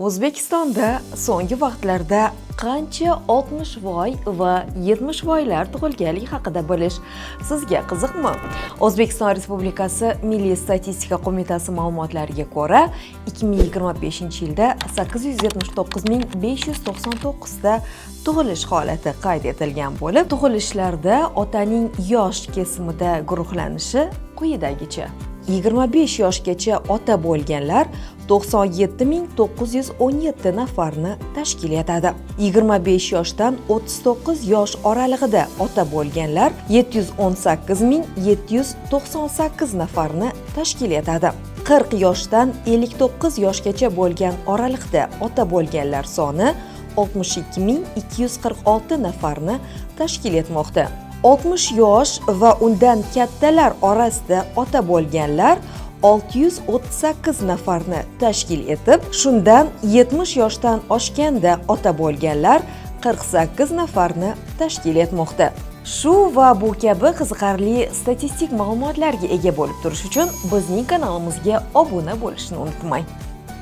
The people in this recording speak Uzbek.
O'zbekistonda so'nggi vaqtlarda qancha 60voy va 70voylar tug'ilganligi haqida bilish sizga qiziqmi? O'zbekiston Respublikasi Milliy statistika qo'mitasi ma'lumotlariga ko'ra, 2025-yilda 879.599 ta tug'ilish holati qayd etilgan bo'lib, tug'ilishlarda otaning yosh kesimida guruhlanishi quyidagicha. 25 yoshgacha ota bo'lganlar 97.917 nafarni tashkil etadi. 25 yoshdan 39 yosh oralig'ida ota bo'lganlar 718.798 nafarni tashkil etadi. 40 yoshdan 59 yoshgacha bo'lgan oraliqda ota bo'lganlar soni 62.246 nafarni tashkil etmoqda. 60 yosh va undan kattalar orasida ota bo'lganlar 638 nafarni tashkil etib, shundan 70 yoshdan oshganda ota bo'lganlar 48 nafarni tashkil etmoqda. Shu va bu kabi qiziqarli statistik ma'lumotlarga ega bo'lib turish uchun bizning kanalimizga obuna bo'lishni unutmang.